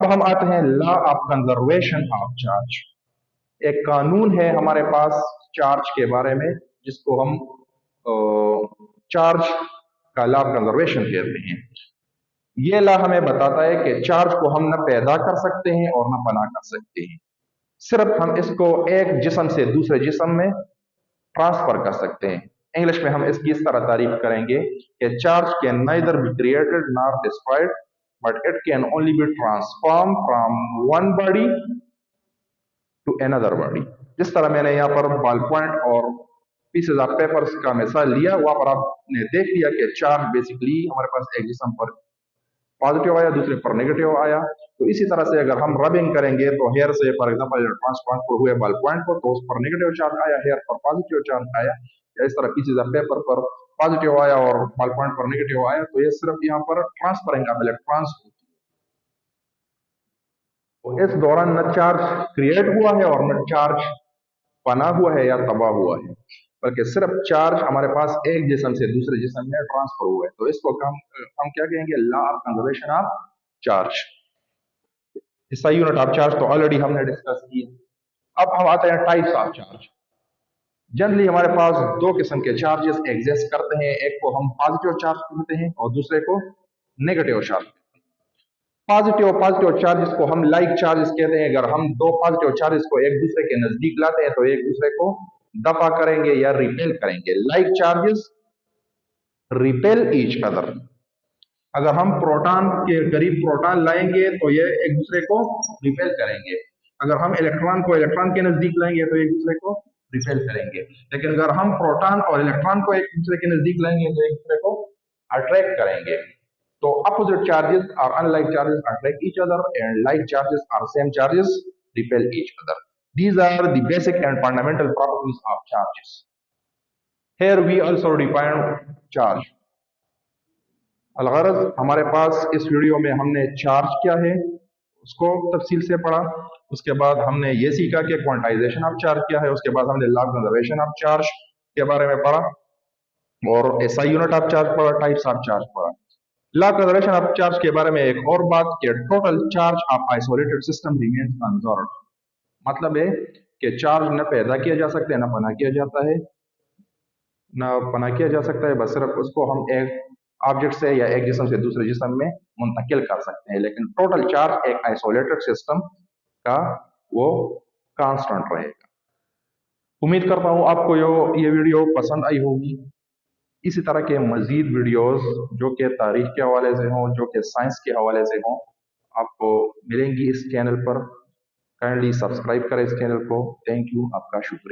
अब हम आते हैं law of conservation of charge. एक कानून है हमारे पास चार्ज के बारे में, जिसको हम चार्ज का लॉ ऑफ कंजर्वेशन कहते हैं। ये लॉ हमें बताता है कि चार्ज को हम न पैदा कर सकते हैं और न बना कर सकते हैं, सिर्फ हम इसको एक जिस्म से दूसरे जिस्म में ट्रांसफर कर सकते हैं। इंग्लिश में हम इसकी इस तरह तारीफ करेंगे कि charge can neither be created nor destroyed but it can only be transform from one body to another body. जिस तरह मैंने यहाँ पर बॉल पॉइंट और पीसेज ऑफ पेपर्स का मिसाल लिया, वहां पर आपने देख लिया कि चार्ज बेसिकली हमारे पास एक जिस्म पर पॉजिटिव आया, दूसरे पर नेगेटिव आया। तो इसी तरह से अगर हम रबिंग करेंगे तो हेयर से फॉर एग्जांपल ट्रांसफर हुए बॉल पॉइंट को, तो उस पर नेगेटिव चार्ज आया, हेयर पर पॉजिटिव चार्ज आया, या इस तरह पीसेज ऑफ पेपर पर पॉजिटिव आया और बॉल पॉइंट पर नेगेटिव आया, तो ये सिर्फ यहाँ पर ट्रांसफरिंग ऑफ इलेक्ट्रॉन्स होती है। तो इस दौरान न चार्ज क्रिएट हुआ है और न चार्ज बना हुआ है या तबाह हुआ है, बल्कि सिर्फ चार्ज हमारे पास एक जिस्म से दूसरे जिस्म में ट्रांसफर हुआ है। तो इसको हम क्या कहेंगे? Law of conservation of charge. इसका यूनिट ऑफ चार्ज तो ऑलरेडी हमने डिस्कस किया। अब हम आते हैं टाइप्स ऑफ चार्ज। जनरली हमारे पास दो किस्म के चार्जेस एग्जिस्ट करते हैं, एक को हम पॉजिटिव चार्ज कहते हैं और दूसरे को नेगेटिव चार्ज। पॉजिटिव चार्जेस को हम लाइक चार्जेस कहते हैं। अगर हम दो पॉजिटिव चार्जेस को एक दूसरे के नजदीक लाते हैं तो एक दूसरे को दफा करेंगे या रिपेल करेंगे। Like charges repel each other. अगर हम प्रोटॉन के करीब प्रोटॉन लाएंगे तो ये एक दूसरे को रिपेल करेंगे। अगर हम इलेक्ट्रॉन को इलेक्ट्रॉन के नजदीक लाएंगे तो एक दूसरे को रिपेल करेंगे। लेकिन अगर हम प्रोटॉन और इलेक्ट्रॉन को एक दूसरे के नजदीक लाएंगे तो एक दूसरे को अट्रैक्ट करेंगे। तो opposite charges or unlike charges attract each other and like charges or same charges repel each other. These are the basic and fundamental properties of charges. Here we also define charge. अलगरज हमारे पास इस video में हमने charge क्या है उसको तफसील से पढ़ा। उसके बाद हमने ये सीखा कि क्वांटाइजेशन ऑफ चार्ज क्या है। उसके बाद हमने law of conservation of charge के बारे में पढ़ा और एसआई यूनिट ऑफ चार्ज पढ़ा, टाइप्स ऑफ चार्ज पढ़ा। Law of conservation of charge के बारे में एक और बात कि total charge of isolated system remains conserved. मतलब है कि चार्ज न पैदा किया जा सकता है, न बना किया जाता है, न बना किया जा सकता है, बस सिर्फ उसको हम एक ऑब्जेक्ट से या एक जिस्म से दूसरे जिस्म में मुंतकिल कर सकते हैं। लेकिन टोटल चार्ज एक आइसोलेटेड सिस्टम का वो कांस्टेंट रहेगा। उम्मीद करता हूँ आपको ये वीडियो पसंद आई होगी। इसी तरह के मजीद वीडियोस जो कि तारीख के हवाले से हों, जो कि साइंस के हवाले से हों, आपको मिलेंगी इस चैनल पर। काइंडली सब्सक्राइब करें इस चैनल को। थैंक यू, आपका शुक्रिया।